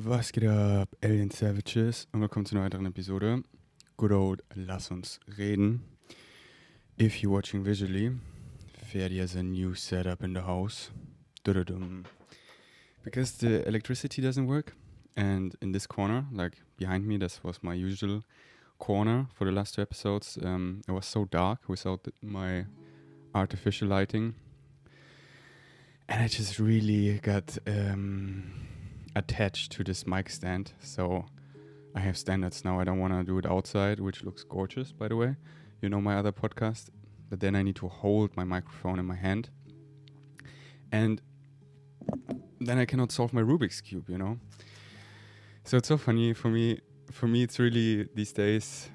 Was geht ab, Alien Savages? Und willkommen zu einer weiteren Episode. Good old Lass uns reden. If you're watching visually, Ferdi has a new setup in the house. Dududum. Because the electricity doesn't work, and in this corner, like behind me, this was my usual corner for the last two episodes. It was so dark without my artificial lighting, and I just really got attached to this mic stand. So I have standards now. I don't want to do it outside, which looks gorgeous, by the way. You know my other podcast. But then I need to hold my microphone in my hand. And then I cannot solve my Rubik's Cube, you know? So it's so funny for me. For me, it's really these days,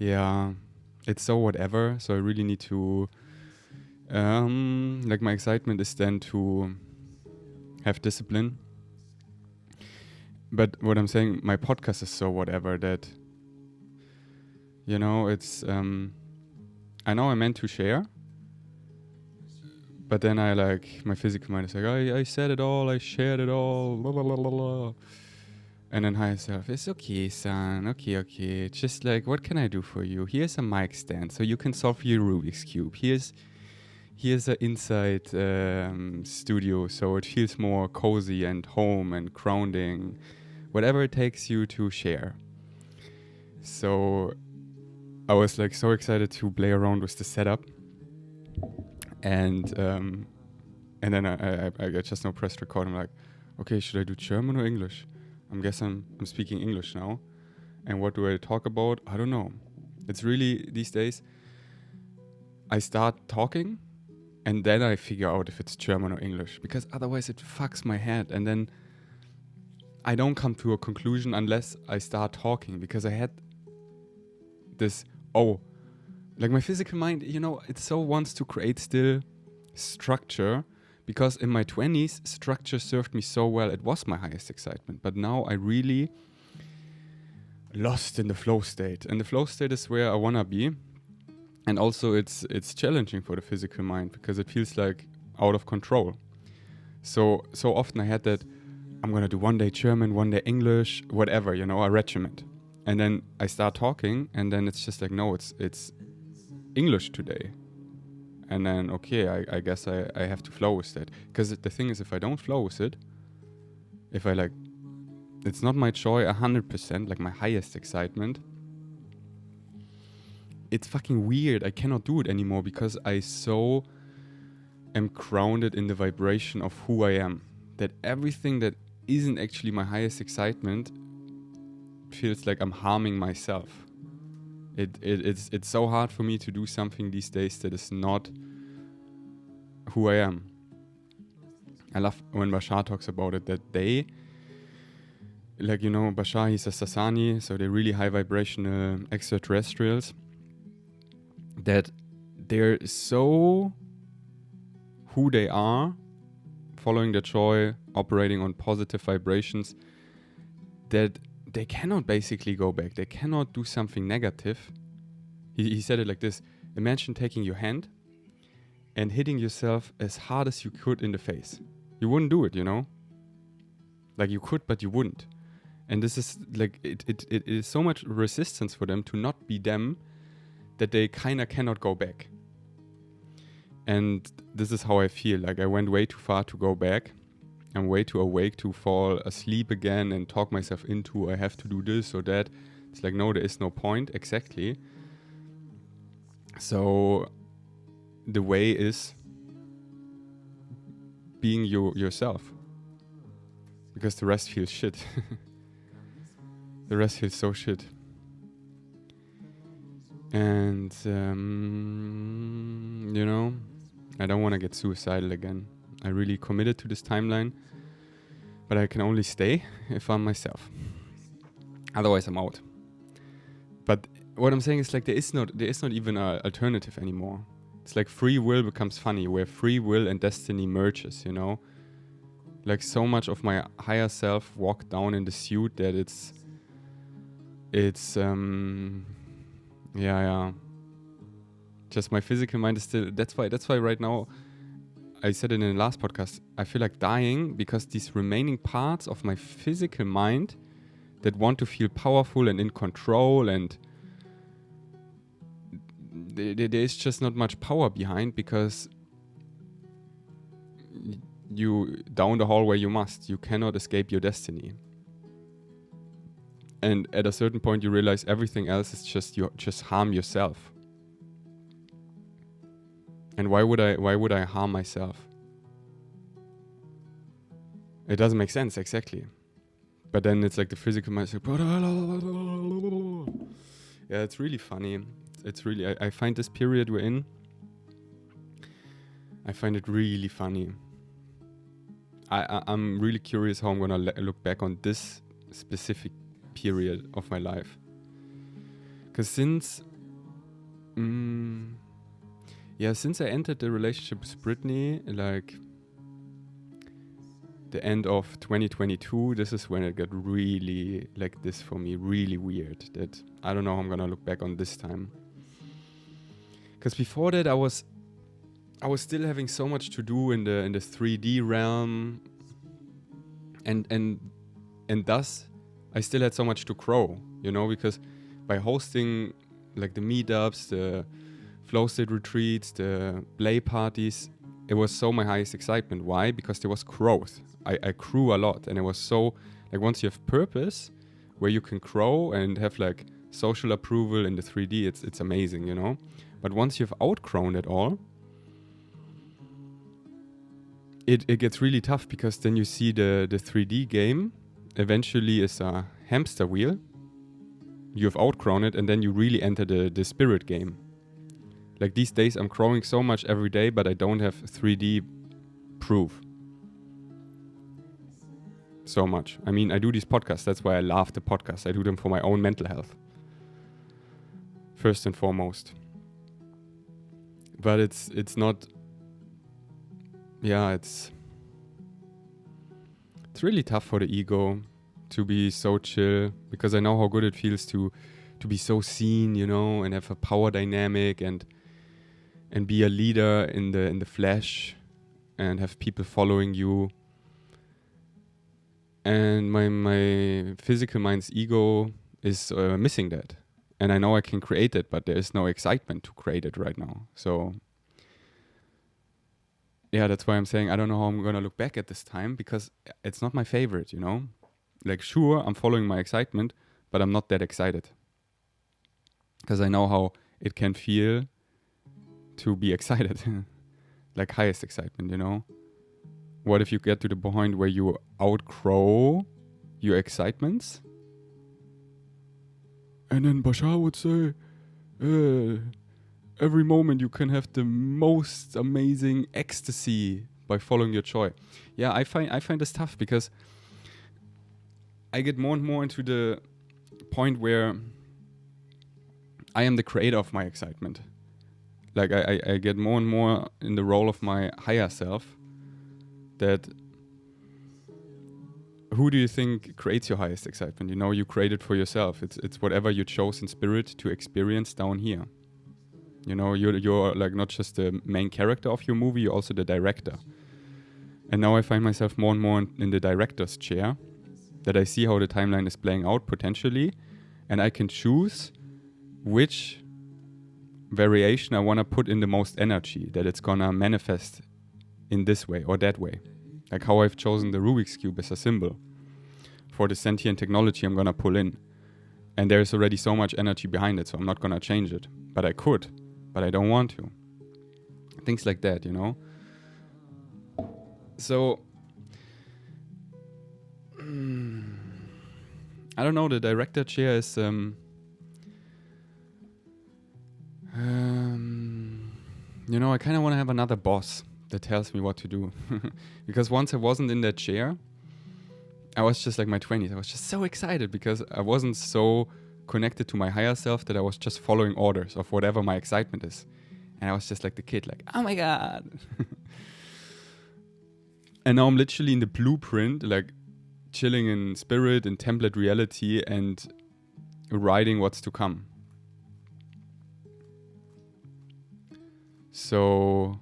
it's so whatever. So I really need to, my excitement is then to have discipline. But what I'm saying, my podcast is so whatever that, you know, it's, I know I'm meant to share, but then my physical mind is like, I said it all, I shared it all, blah, blah, blah, blah, blah. And then higher self, it's okay, son, okay. Just like, what can I do for you? Here's a mic stand, so you can solve your Rubik's Cube. Here's an inside studio, so it feels more cozy and home and grounding. Whatever it takes you to share. So I was like so excited to play around with the setup, and then I just now pressed record. I'm like, okay, should I do German or English? I'm speaking English now, and what do I talk about? I don't know. It's really these days. I start talking, and then I figure out if it's German or English, because otherwise it fucks my head, and then I don't come to a conclusion unless I start talking, because I had this, my physical mind, you know, it so wants to create still structure, because in my 20s, structure served me so well. It was my highest excitement. But now I really lost in the flow state. And the flow state is where I want to be. And also it's challenging for the physical mind, because it feels like out of control. So often I had that, I'm going to do one day German, one day English, whatever, you know, a regiment. And then I start talking, and then it's just like, no, it's English today. And then, okay, I guess I have to flow with that. Because the thing is, if I don't flow with it, it's not my joy 100%, like my highest excitement. It's fucking weird. I cannot do it anymore, because I so am grounded in the vibration of who I am, that everything that isn't actually my highest excitement feels like I'm harming myself. It's so hard for me to do something these days that is not who I am. I love when Bashar talks about it, that they, like, you know, Bashar, he's a Sasani, so they're really high vibrational extraterrestrials, that they're so who they are, following their joy, operating on positive vibrations, that they cannot basically go back. They cannot do something negative. He said it like this: imagine taking your hand and hitting yourself as hard as you could in the face. You wouldn't do it, you know? Like, you could, but you wouldn't. And this is like, it is so much resistance for them to not be them, that they kind of cannot go back. And this is how I feel. Like, I went way too far to go back. I'm way too awake to fall asleep again and talk myself into, I have to do this or that. It's like, no, there is no point. Exactly. So the way is being yourself. Because the rest feels shit. The rest feels so shit. And, you know, I don't want to get suicidal again. I really committed to this timeline, but I can only stay if I'm myself. Otherwise, I'm out. But what I'm saying is, like, there is not even an alternative anymore. It's like free will becomes funny, where free will and destiny merges, you know? Like, so much of my higher self walked down in the suit that it's just my physical mind is still, that's why right now I said it in the last podcast, I feel like dying because these remaining parts of my physical mind that want to feel powerful and in control, and there's just not much power behind, because you down the hallway you must. You cannot escape your destiny. And at a certain point you realize everything else is just harm yourself. And why would I harm myself? It doesn't make sense, exactly. But then it's like the physical mind is like, yeah, it's really funny. It's really, I find this period we're in, I find it really funny. I'm really curious how I'm gonna look back on this specific period of my life. Because since I entered the relationship with Brittany, like the end of 2022, this is when it got really, like this for me, really weird. That I don't know how I'm gonna look back on this time. Because before that, I was still having so much to do in the 3D realm, and thus I still had so much to grow, because by hosting like the meetups, the flow state retreats, the play parties, it was so my highest excitement. Why? Because there was growth. I grew a lot, and it was so like, once you have purpose where you can grow and have like social approval in the 3D, it's amazing, But once you've outgrown it all, it gets really tough, because then you see the 3D game eventually is a hamster wheel. You've outgrown it, and then you really enter the spirit game. Like these days I'm growing so much every day, but I don't have 3D proof so much. I mean, I do these podcasts, that's why I love the podcasts. I do them for my own mental health, first and foremost. But it's not, yeah, it's really tough for the ego to be so chill, because I know how good it feels to be so seen, and have a power dynamic and be a leader in the flesh and have people following you. And my physical mind's ego is missing that. And I know I can create it, but there is no excitement to create it right now. So yeah, that's why I'm saying I don't know how I'm gonna look back at this time, because it's not my favorite, Like, sure, I'm following my excitement, but I'm not that excited. Because I know how it can feel to be excited. Like highest excitement, What if you get to the point where you outgrow your excitements? And then Bashar would say, every moment you can have the most amazing ecstasy by following your joy. Yeah, I find this tough, because I get more and more into the point where I am the creator of my excitement. Like I get more and more in the role of my higher self. That who do you think creates your highest excitement? You create it for yourself. It's whatever you chose in spirit to experience down here. You're like not just the main character of your movie, you're also the director. And now I find myself more and more in the director's chair, that I see how the timeline is playing out potentially, and I can choose which variation I want to put in the most energy, that it's gonna manifest in this way or that way. Like how I've chosen the Rubik's Cube as a symbol for the sentient technology I'm gonna pull in. And there's already so much energy behind it, so I'm not gonna change it. But I could, but I don't want to. Things like that, So, I don't know, the director chair is, I kind of want to have another boss that tells me what to do. Because once I wasn't in that chair, I was just like my 20s. I was just so excited because I wasn't so connected to my higher self that I was just following orders of whatever my excitement is. And I was just like the kid, like, oh my God. And now I'm literally in the blueprint, like chilling in spirit, in template reality, and writing what's to come. So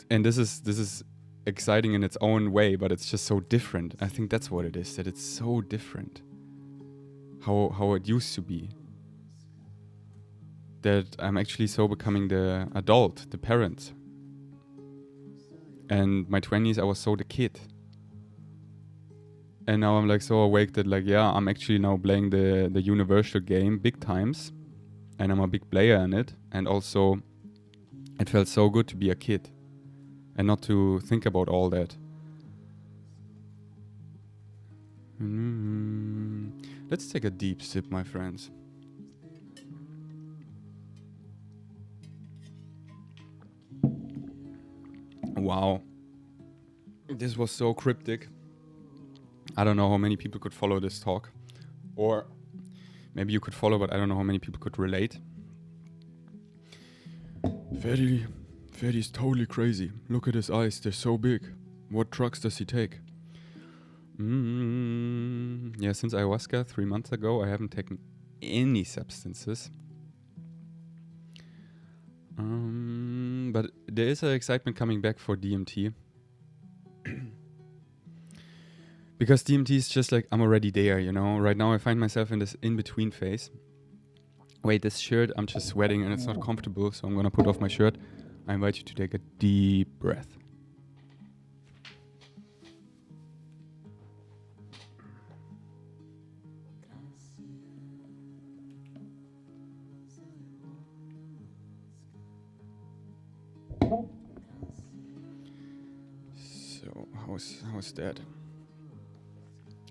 and this is exciting in its own way, but it's just so different. I think that's what it is, that it's so different how it used to be, that I'm actually so becoming the adult, the parent. And my 20s I was so the kid, and now I'm like so awake that like, yeah, I'm actually now playing the universal game big times, and I'm a big player in it. And also it felt so good to be a kid and not to think about all that. Let's take a deep sip, my friends. Wow. This was so cryptic. I don't know how many people could follow this talk. Or maybe you could follow, but I don't know how many people could relate. Ferdy's totally crazy. Look at his eyes, they're so big. What drugs does he take? Yeah, since ayahuasca 3 months ago, I haven't taken any substances. But there is an excitement coming back for DMT. Because DMT is just like, I'm already there, you know? Right now I find myself in this in-between phase. Wait, this shirt, I'm just sweating and it's not comfortable, so I'm gonna put off my shirt. I invite you to take a deep breath. So, how's that?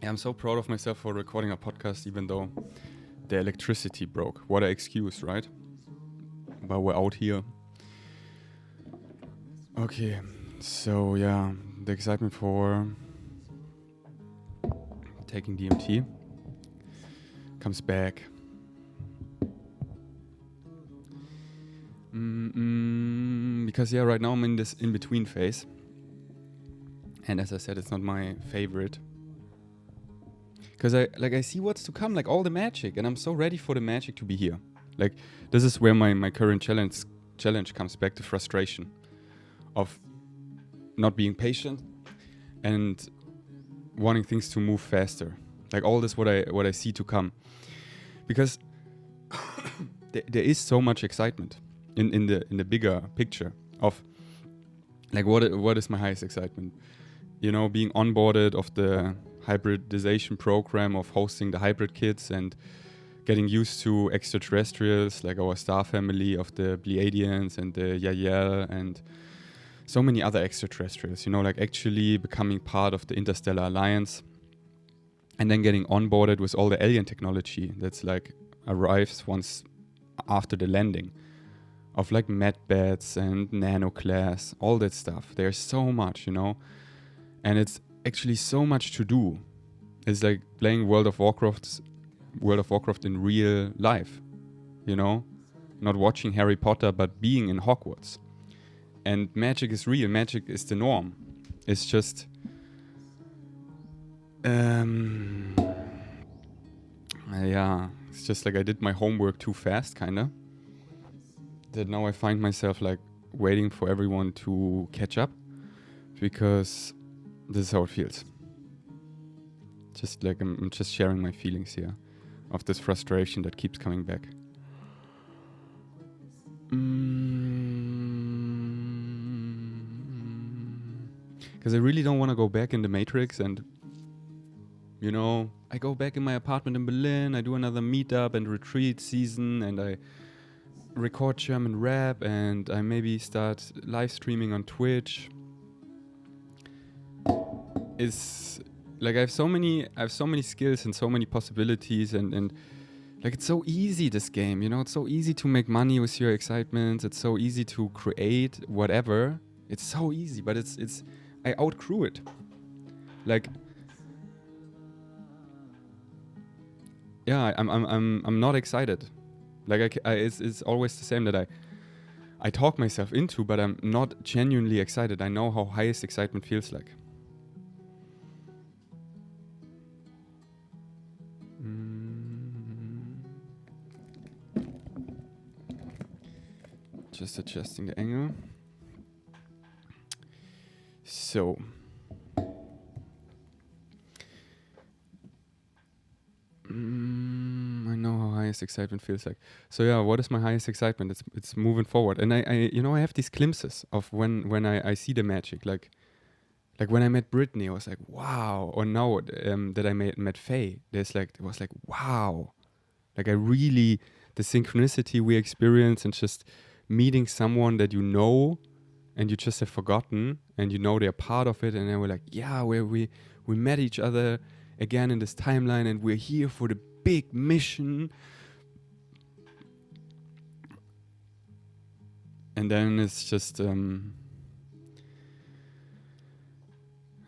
Yeah, I'm so proud of myself for recording a podcast, even though the electricity broke. What an excuse, right? But we're out here. Okay, so yeah, the excitement for taking DMT comes back. Because yeah, right now I'm in this in-between phase. And as I said, it's not my favorite. Because I see what's to come, like all the magic, and I'm so ready for the magic to be here. Like, this is where my current challenge comes back to frustration of not being patient and wanting things to move faster. Like all this what I see to come. Because there is so much excitement in the bigger picture of like what is my highest excitement? You know, being onboarded of the hybridization program of hosting the hybrid kids and getting used to extraterrestrials like our star family of the Pleiadians and the Yahyel and so many other extraterrestrials, you know, like actually becoming part of the Interstellar Alliance and then getting onboarded with all the alien technology that's like arrives once after the landing of like medbeds and nanoclass, all that stuff. There's so much, you know, and it's actually so much to do. It's like playing World of Warcraft in real life, you know, not watching Harry Potter but being in Hogwarts. And magic is real, magic is the norm. It's just yeah, it's just like I did my homework too fast, kinda. That now I find myself like waiting for everyone to catch up, because this is how it feels. Just like I'm just sharing my feelings here of this frustration that keeps coming back. Because I really don't want to go back in the Matrix and, you know, I go back in my apartment in Berlin, I do another meetup and retreat season, and I record German rap, and I maybe start live streaming on Twitch. It's like I have so many skills and so many possibilities, and like it's so easy, this game, you know, it's so easy to make money with your excitement, it's so easy to create whatever. It's so easy, but it's I outgrew it. Like, yeah, I'm not excited. Like it's always the same that I talk myself into, but I'm not genuinely excited. I know how highest excitement feels like. Just adjusting the angle. So, I know how highest excitement feels like. So yeah, what is my highest excitement? It's moving forward, and I have these glimpses of when I see the magic, like when I met Brittany, I was like, wow. Or now that I met Faye, it was like, wow. Like I really, the synchronicity we experience and just meeting someone that you know and you just have forgotten and you know they're part of it. And then we're like, yeah, we met each other again in this timeline and we're here for the big mission. And then it's just yeah,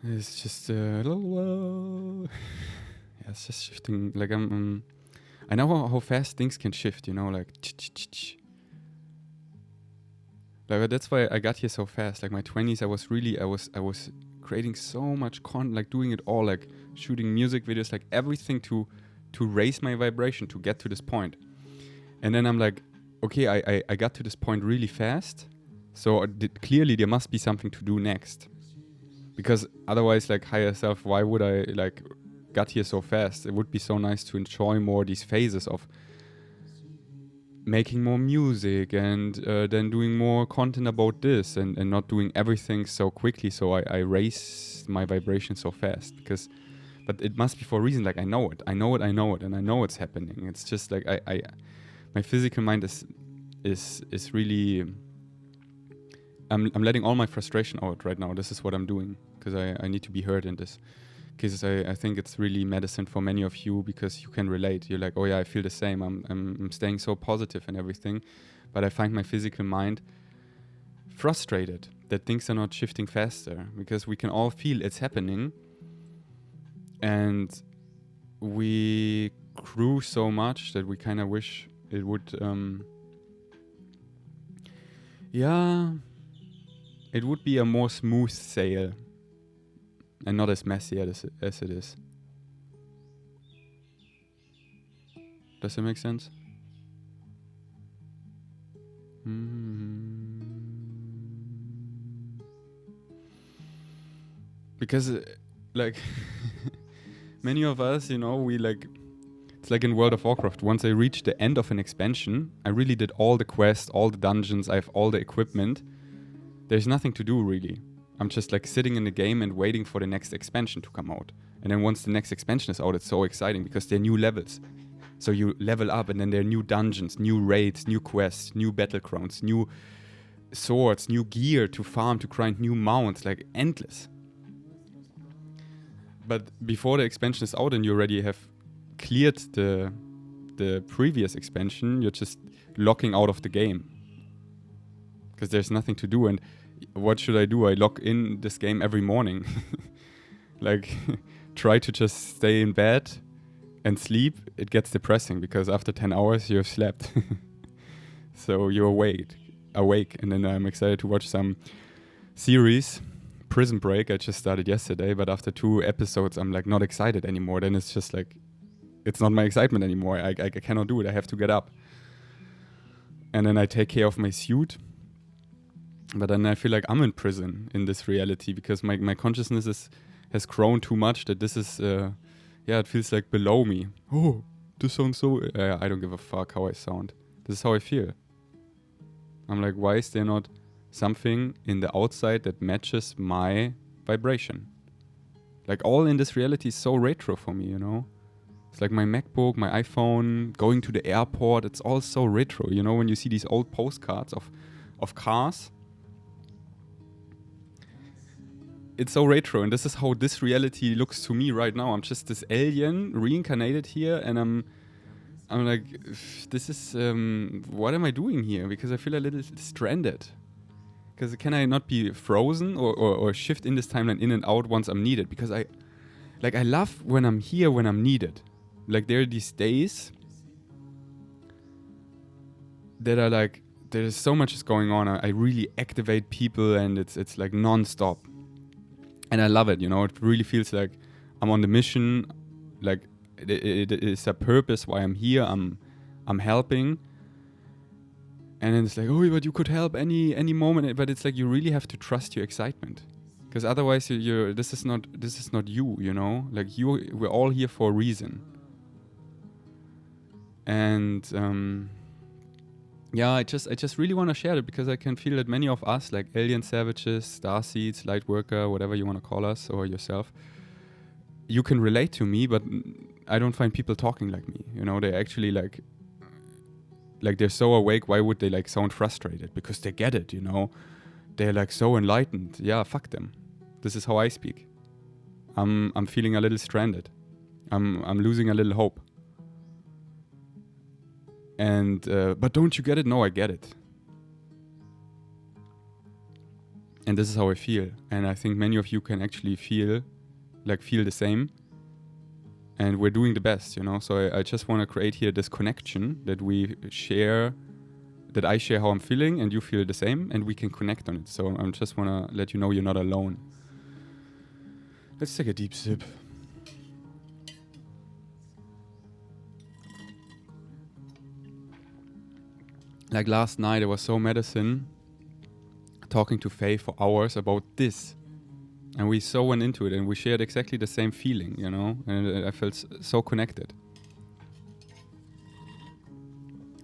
it's just shifting. Like I know how fast things can shift, you know, like that's why I got here so fast. Like my 20s, I was creating so much content, like doing it all, like shooting music videos, like everything to raise my vibration to get to this point. And then I'm like, okay, I got to this point really fast, so clearly there must be something to do next. Because otherwise, like higher self, why would I like got here so fast? It would be so nice to enjoy more these phases of making more music and then doing more content about this and not doing everything so quickly. So I raise my vibration so fast but it must be for a reason. Like I know it, and I know it's happening. It's just like my physical mind is really. I'm letting all my frustration out right now. This is what I'm doing because I need to be heard in this. Because I think it's really medicine for many of you because you can relate. You're like, oh yeah, I feel the same. I'm staying so positive and everything, but I find my physical mind frustrated that things are not shifting faster because we can all feel it's happening, and we cruise so much that we kind of wish it would. It would be a more smooth sail and not as messy as it is. Does that make sense? Because, like, many of us, you know, it's like in World of Warcraft. Once I reached the end of an expansion, I really did all the quests, all the dungeons, I have all the equipment. There's nothing to do, really. I'm just, like, sitting in the game and waiting for the next expansion to come out. And then once the next expansion is out, it's so exciting because they're new levels. So you level up and then there are new dungeons, new raids, new quests, new battlegrounds, new swords, new gear to farm, to grind new mounts, like endless. But before the expansion is out and you already have cleared the previous expansion, you're just locking out of the game. Because there's nothing to do. And what should I do? I log in this game every morning. Like, try to just stay in bed and sleep. It gets depressing because after 10 hours you've slept. So you're awake. And then I'm excited to watch some series. Prison Break, I just started yesterday, but after 2 episodes I'm like not excited anymore. Then it's just like, it's not my excitement anymore. I cannot do it. I have to get up. And then I take care of my suit. But then I feel like I'm in prison in this reality because my consciousness has grown too much that this is, it feels like below me. Oh, this sounds so... I don't give a fuck how I sound. This is how I feel. I'm like, why is there not something in the outside that matches my vibration? Like, all in this reality is so retro for me, you know? It's like my MacBook, my iPhone, going to the airport, it's all so retro. You know, when you see these old postcards of cars, it's so retro, and this is how this reality looks to me right now. I'm just this alien reincarnated here, and I'm like, this is what am I doing here? Because I feel a little stranded. Because can I not be frozen or shift in this timeline in and out once I'm needed? Because I love when I'm here when I'm needed. Like, there are these days that are like, there's so much is going on. I really activate people, and it's like non-stop. And I love it, you know. It really feels like I'm on the mission. Like, it is a purpose why I'm here. I'm helping. And then it's like, oh, but you could help any moment. But it's like, you really have to trust your excitement. Because otherwise this is not you, you know, like we're all here for a reason. And I just really want to share it, because I can feel that many of us, like alien savages, starseeds, light worker, whatever you want to call us, or yourself, you can relate to me, but I don't find people talking like me, you know. They actually like they're so awake. Why would they like sound frustrated? Because they get it, you know. They're like so enlightened. Yeah, fuck them. This is how I speak. I'm feeling a little stranded. I'm losing a little hope. And but don't you get it? No, I get it. And this is how I feel. And I think many of you can actually feel the same. And we're doing the best, you know. So I just want to create here this connection that we share, that I share how I'm feeling and you feel the same, and we can connect on it. So I just want to let you know you're not alone. Let's take a deep sip. Like last night, I was so medicine, talking to Faye for hours about this. And we so went into it, and we shared exactly the same feeling, you know? And I felt so connected.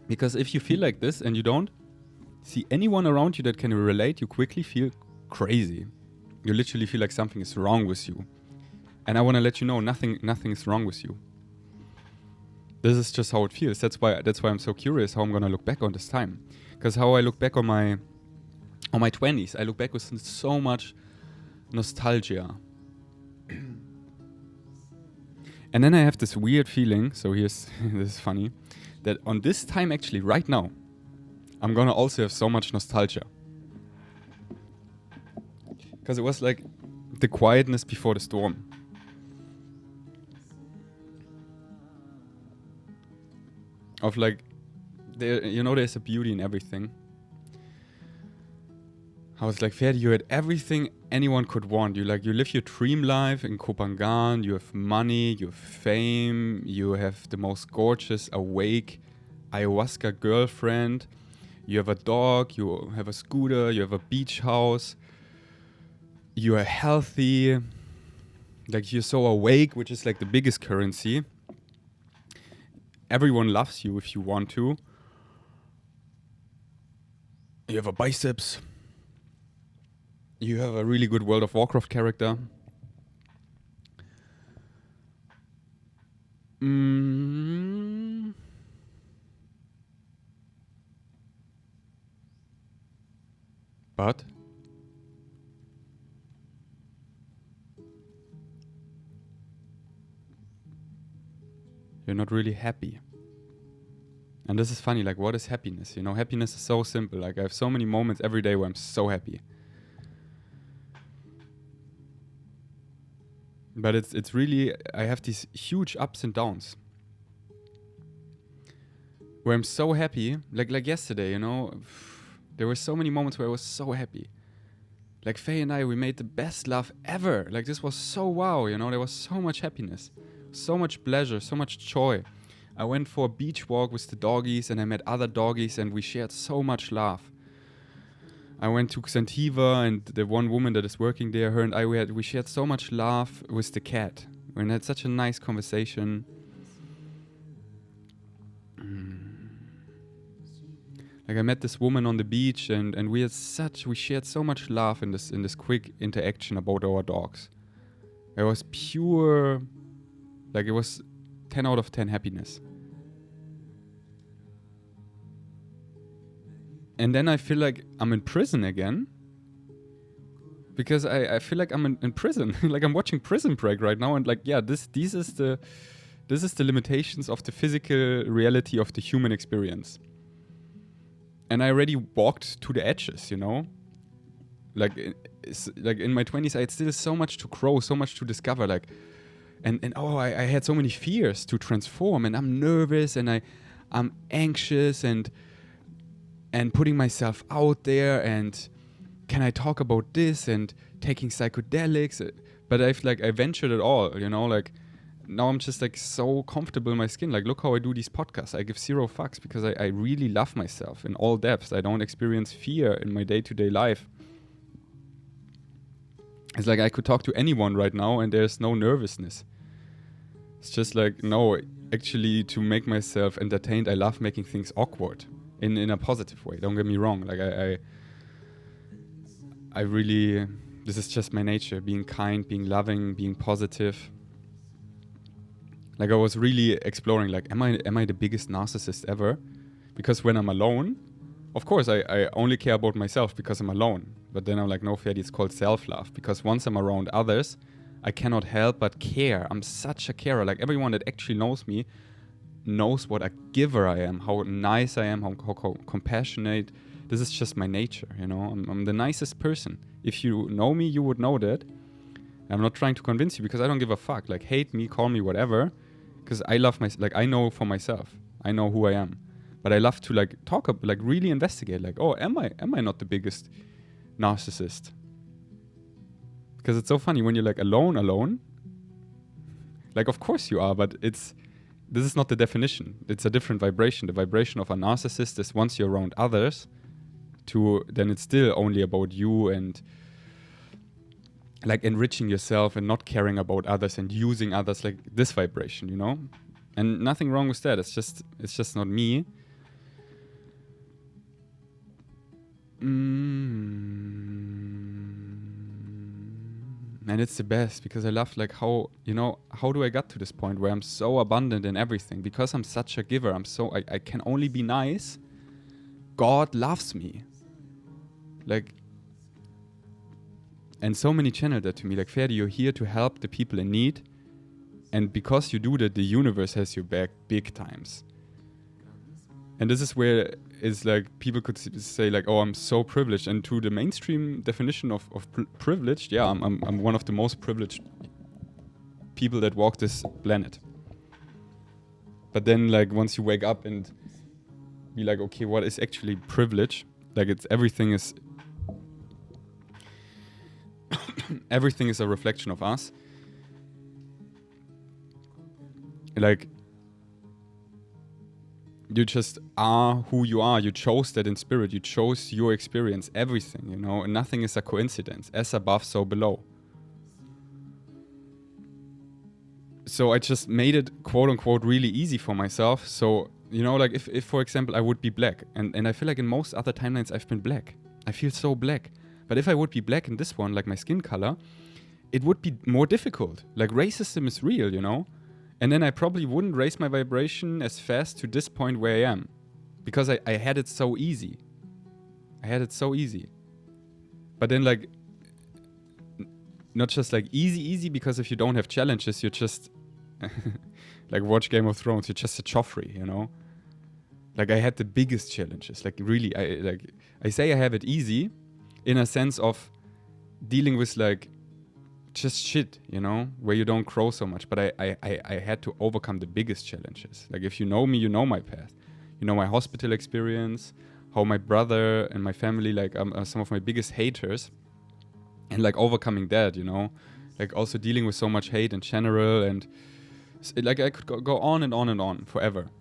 Because if you feel like this and you don't see anyone around you that can relate, you quickly feel crazy. You literally feel like something is wrong with you. And I want to let you know nothing is wrong with you. This is just how it feels. That's why I'm so curious how I'm gonna look back on this time. Because how I look back on my 20s, I look back with so much nostalgia. And then I have this weird feeling, so this is funny, that on this time actually, right now, I'm gonna also have so much nostalgia. Because it was like the quietness before the storm. Of like, there's a beauty in everything. I was like, Ferdi, you had everything anyone could want. You live your dream life in Kopangan. You have money, you have fame, you have the most gorgeous, awake ayahuasca girlfriend. You have a dog, you have a scooter, you have a beach house. You are healthy. Like, you're so awake, which is like the biggest currency. Everyone loves you if you want to. You have a biceps. You have a really good World of Warcraft character. But you're not really happy. And this is funny, like, what is happiness? You know, happiness is so simple. Like, I have so many moments every day where I'm so happy. But it's really, I have these huge ups and downs. Where I'm so happy, like yesterday, you know, there were so many moments where I was so happy. Like Faye and I, we made the best love ever. Like, this was so wow, you know, there was so much happiness, so much pleasure, so much joy. I went for a beach walk with the doggies and I met other doggies and we shared so much love. I went to Xantiva and the one woman that is working there, her and I, we shared so much love with the cat. We had such a nice conversation. Like, I met this woman on the beach and we shared so much love in this quick interaction about our dogs. It was pure, like, it was 10 out of 10 happiness. And then I feel like I'm in prison again. Because I feel like I'm in prison. Like, I'm watching Prison Break right now, and like, yeah, this is the limitations of the physical reality of the human experience. And I already walked to the edges, you know? Like in my 20s, I had still so much to grow, so much to discover, like, I had so many fears to transform, and I'm nervous, and I'm anxious, and putting myself out there, and can I talk about this, and taking psychedelics, but I ventured it all, you know, like, now I'm just like so comfortable in my skin. Like, look how I do these podcasts. I give zero fucks because I really love myself in all depths. I don't experience fear in my day-to-day life. It's like I could talk to anyone right now and there's no nervousness. It's just like, no, actually to make myself entertained, I love making things awkward in a positive way. Don't get me wrong. Like I really, this is just my nature, being kind, being loving, being positive. Like I was really exploring, like, am I the biggest narcissist ever? Because when I'm alone, of course I only care about myself because I'm alone. But then I'm like, no, Ferdi, it's called self-love. Because once I'm around others, I cannot help but care. I'm such a carer. Like everyone that actually knows me knows what a giver I am, how nice I am, how compassionate. This is just my nature, you know. I'm the nicest person. If you know me, you would know that. I'm not trying to convince you because I don't give a fuck. Like hate me, call me whatever, because I love like I know for myself. I know who I am. But I love to like talk up, like really investigate. Like, oh, am I not the biggest narcissist? Because it's so funny when you're like alone. Like, of course you are, but this is not the definition. It's a different vibration. The vibration of a narcissist is once you're around others, then it's still only about you and like enriching yourself and not caring about others and using others, like this vibration, you know? And nothing wrong with that. It's just not me. And it's the best because I love like how do I get to this point where I'm so abundant in everything because I'm such a giver. I can only be nice. God loves me. Like, and so many channeled that to me, like, Ferdi, you're here to help the people in need. And because you do that, the universe has your back big times. And this is where it's like people could say like, oh, I'm so privileged. And to the mainstream definition of privileged, yeah, I'm one of the most privileged people that walk this planet. But then like once you wake up and be like, okay, what is actually privilege? Like everything is a reflection of us. Like, you just are who you are. You chose that in spirit. You chose your experience, everything, you know. And nothing is a coincidence. As above, so below. So I just made it, quote unquote, really easy for myself. So, you know, like if for example, I would be black. And I feel like in most other timelines, I've been black. I feel so black. But if I would be black in this one, like my skin color, it would be more difficult. Like racism is real, you know. And then I probably wouldn't raise my vibration as fast to this point where I am. Because I had it so easy. But then like, not just like easy, because if you don't have challenges, you're just, like watch Game of Thrones, you're just a Joffrey, you know? Like I had the biggest challenges. Like really, I say I have it easy in a sense of dealing with like, just shit, you know, where you don't grow so much. But I had to overcome the biggest challenges. Like if you know me, you know my path. You know my hospital experience, how my brother and my family like are some of my biggest haters. And like overcoming that, you know, like also dealing with so much hate in general. And like I could go on and on and on forever.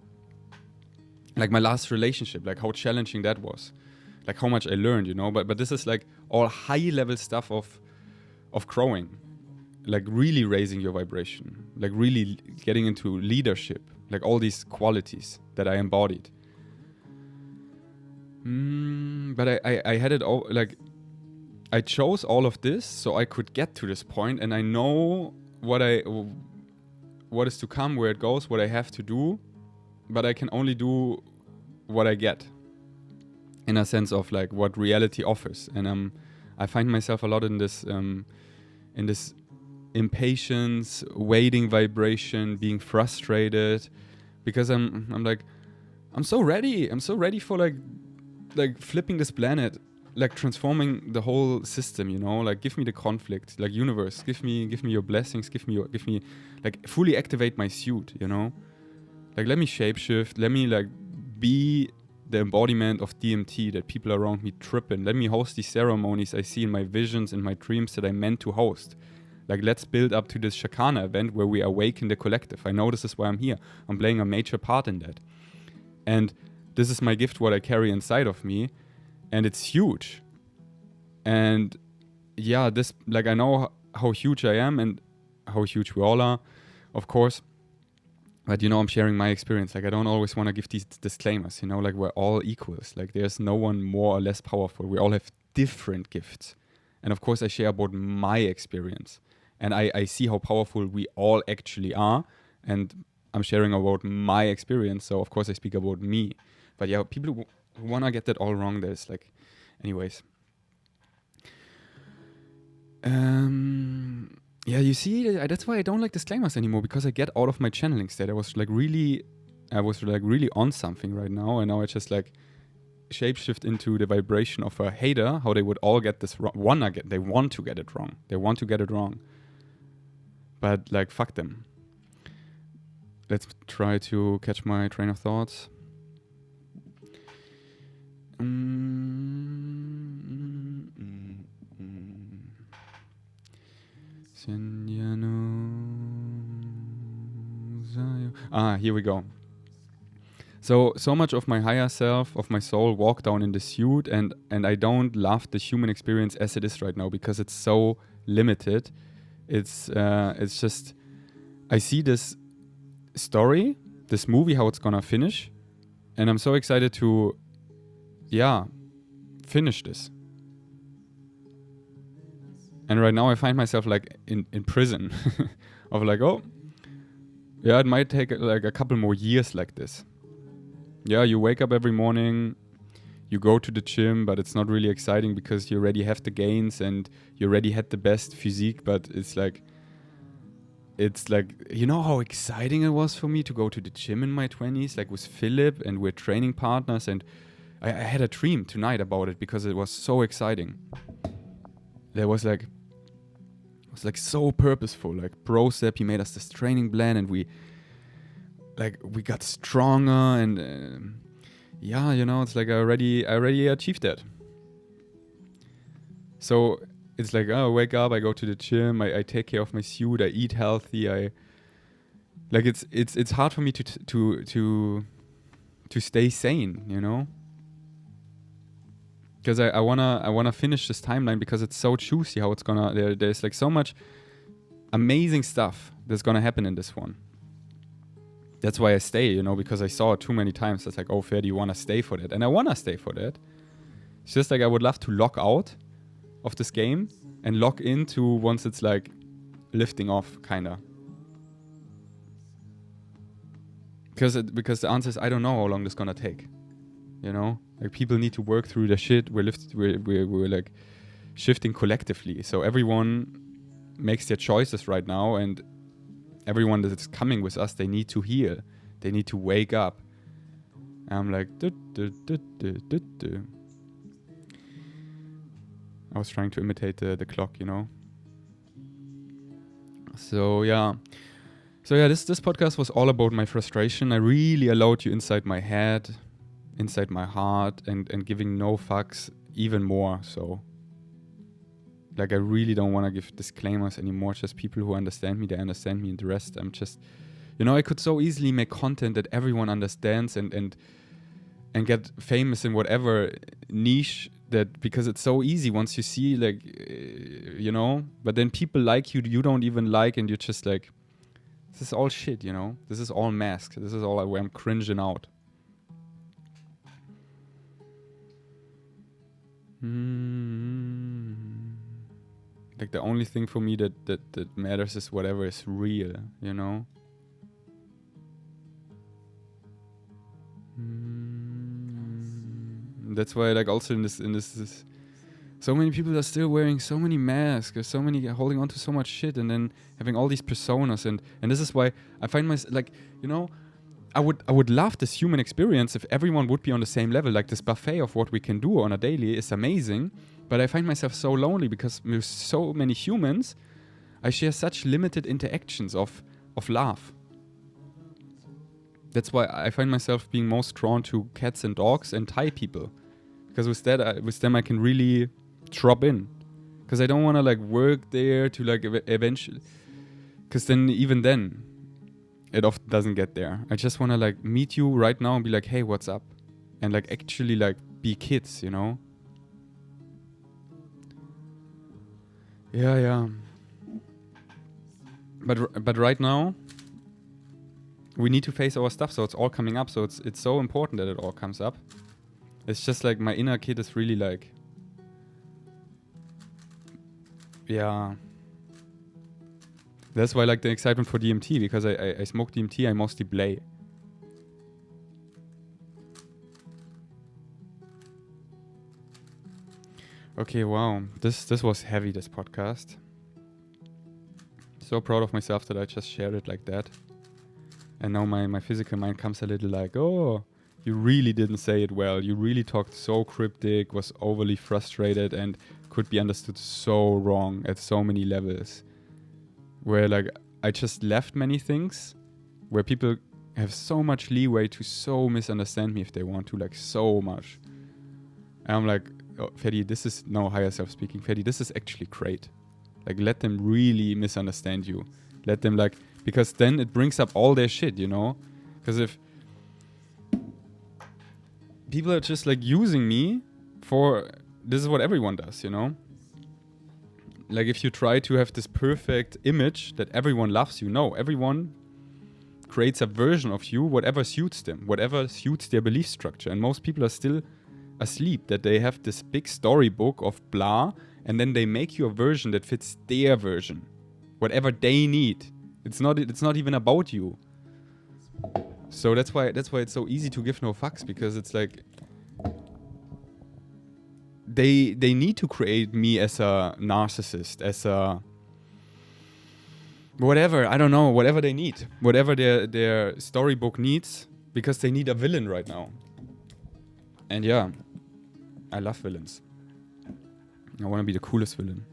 Like my last relationship, like how challenging that was. Like how much I learned, you know. But this is like all high level stuff of growing, like really raising your vibration, like really getting into leadership, like all these qualities that I embodied. But I had it all, like I chose all of this so I could get to this point, and I know what is to come, where it goes, what I have to do, but I can only do what I get in a sense of like what reality offers. And I find myself a lot in this impatience, waiting vibration, being frustrated, because I'm like, I'm so ready for like flipping this planet, like transforming the whole system, you know, like give me the conflict, like universe, give me your blessings, give me like fully activate my suit, you know, like let me shapeshift, let me like be the embodiment of DMT that people around me trip in. Let me host these ceremonies I see in my visions, in my dreams that I meant to host. Like, let's build up to this Shakana event where we awaken the collective. I know this is why I'm here. I'm playing a major part in that. And this is my gift, what I carry inside of me. And it's huge. And yeah, this, like, I know how huge I am and how huge we all are, of course. But, I'm sharing my experience. Like, I don't always want to give these disclaimers, like, we're all equals. Like, there's no one more or less powerful. We all have different gifts. And of course, I share about my experience. And I see how powerful we all actually are. And I'm sharing about my experience. So, of course, I speak about me. But yeah, people who want to get that all wrong, there's like, anyways. Yeah, you see, that's why I don't like disclaimers anymore, because I get out of my channeling state. I was really on something right now, and now I just like shapeshift into the vibration of a hater. How they would all get this wrong. They want to get it wrong. They want to get it wrong. But like, fuck them. Let's try to catch my train of thoughts. Here we go. So much of my higher self, of my soul, walked down in the suit, and I don't love the human experience as it is right now, because it's so limited. It's just, I see this story, this movie, how it's gonna finish, and I'm so excited to, finish this. And right now I find myself like in prison of like, oh, yeah, it might take like a couple more years like this. Yeah, you wake up every morning, you go to the gym, but it's not really exciting because you already have the gains and you already had the best physique, but it's like, you know how exciting it was for me to go to the gym in my 20s, like with Philip, and we're training partners, and I had a dream tonight about it because it was so exciting. There was like, it was like so purposeful, like Brosep, he made us this training plan, and we got stronger, and it's like I already achieved that. So it's like, I wake up, I go to the gym, I take care of my suit, I eat healthy, it's hard for me to stay sane, because I wanna finish this timeline, because it's so juicy how it's gonna, there's like so much amazing stuff that's gonna happen in this one. That's why I stay, because I saw it too many times. It's like, oh, Fer, do you want to stay for that? And I want to stay for that. It's just like I would love to lock out of this game and lock into once it's like lifting off, kind of. Because the answer is, I don't know how long this is going to take. Like, people need to work through their shit. We're like shifting collectively. So everyone makes their choices right now, and everyone that's coming with us, they need to heal. They need to wake up. And I'm like, I was trying to imitate the clock, So yeah, this podcast was all about my frustration. I really allowed you inside my head, inside my heart, and giving no fucks even more. So, like, I really don't want to give disclaimers anymore. Just people who understand me, they understand me, and the rest, I'm just, I could so easily make content that everyone understands and get famous in whatever niche, that, because it's so easy once you see, like, but then people like you don't even like, and you're just like, this is all shit, this is all masked. This is all where I'm cringing out. Like, the only thing for me that matters is whatever is real, That's why, like, also in this, so many people are still wearing so many masks, or so many holding on to so much shit, and then having all these personas, and this is why I find myself, like, I would love this human experience if everyone would be on the same level. Like, this buffet of what we can do on a daily is amazing, but I find myself so lonely because with so many humans, I share such limited interactions of love. That's why I find myself being most drawn to cats and dogs and Thai people, because with them I can really drop in, because I don't want to like work there to like eventually, because then even then it often doesn't get there. I just want to like meet you right now and be like, hey, what's up? And like actually like be kids, Yeah. But right now, we need to face our stuff, so it's all coming up. So it's so important that it all comes up. It's just like my inner kid is really like, yeah. That's why I like the excitement for DMT, because I smoke DMT, I mostly play. Okay, wow. This was heavy, this podcast. So proud of myself that I just shared it like that. And now my physical mind comes a little like, oh, you really didn't say it well. You really talked so cryptic, was overly frustrated, and could be understood so wrong at so many levels. Where like I just left many things where people have so much leeway to so misunderstand me if they want to, like so much. And I'm like, oh, Freddy, this is no higher self speaking. Freddy, this is actually great. Like, let them really misunderstand you. Let them like, because then it brings up all their shit, you know? Because if people are just like using me for, this is what everyone does, you know? Like if you try to have this perfect image that everyone loves you, no, everyone creates a version of you, whatever suits them, whatever suits their belief structure. And most people are still asleep, that they have this big storybook of blah, and then they make you a version that fits their version, whatever they need. It's not even about you. So that's why it's so easy to give no fucks, because it's like they need to create me as a narcissist, as a whatever, I don't know, whatever they need, whatever their storybook needs, because they need a villain right now. And yeah, I love villains. I want to be the coolest villain.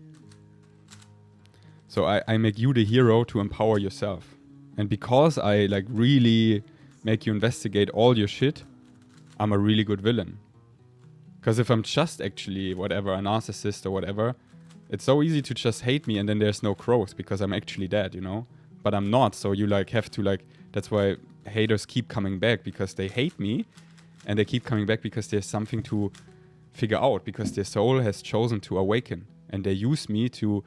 So I make you the hero to empower yourself. And because I like really make you investigate all your shit, I'm a really good villain. Because if I'm just actually whatever, a narcissist or whatever, it's so easy to just hate me and then there's no growth because I'm actually dead, you know? But I'm not, so you like have to like, that's why haters keep coming back, because they hate me, and they keep coming back because there's something to figure out, because their soul has chosen to awaken, and they use me to,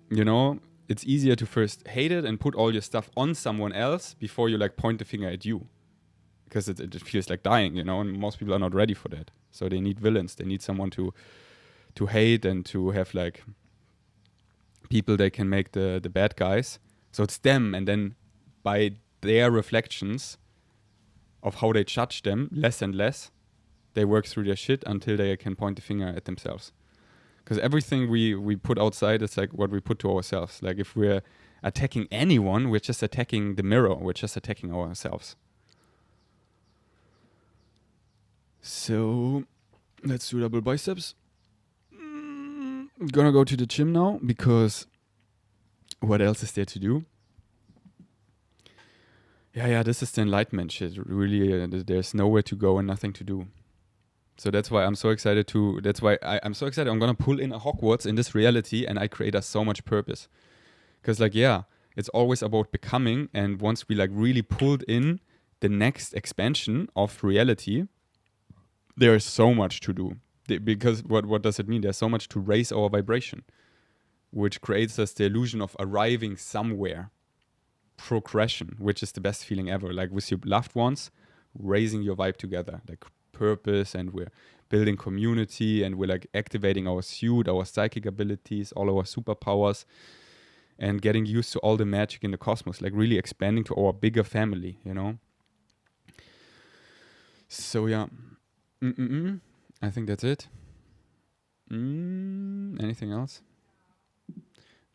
you know, it's easier to first hate it and put all your stuff on someone else before you like point the finger at you, because it feels like dying, you know, and most people are not ready for that. So they need villains, they need someone to hate and to have like people they can make the bad guys. So it's them, and then by their reflections of how they judge them less and less, they work through their shit until they can point the finger at themselves. Because everything we put outside is like what we put to ourselves. Like if we're attacking anyone, we're just attacking the mirror, we're just attacking ourselves. So let's do double biceps. I'm gonna go to the gym now, because what else is there to do? Yeah, this is the enlightenment shit. Really, there's nowhere to go and nothing to do. So that's why I'm so excited I'm so excited. I'm gonna pull in a Hogwarts in this reality, and I create us so much purpose. Because like, yeah, it's always about becoming, and once we like really pulled in the next expansion of reality, there is so much to do. Because what does it mean? There's so much to raise our vibration, which creates us the illusion of arriving somewhere. Progression, which is the best feeling ever. Like with your loved ones, raising your vibe together, like purpose, and we're building community, and we're like activating our suit, our psychic abilities, all our superpowers, and getting used to all the magic in the cosmos, like really expanding to our bigger family, you know? So yeah. I think that's it. Anything else?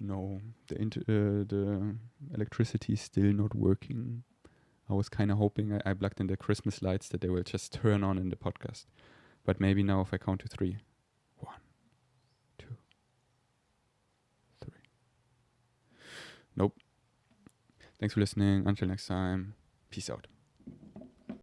No, the electricity is still not working. I was kind of hoping I plugged in the Christmas lights that they will just turn on in the podcast. But maybe now if I count to 3. 1, 2, 3. Nope. Thanks for listening. Until next time. Peace out.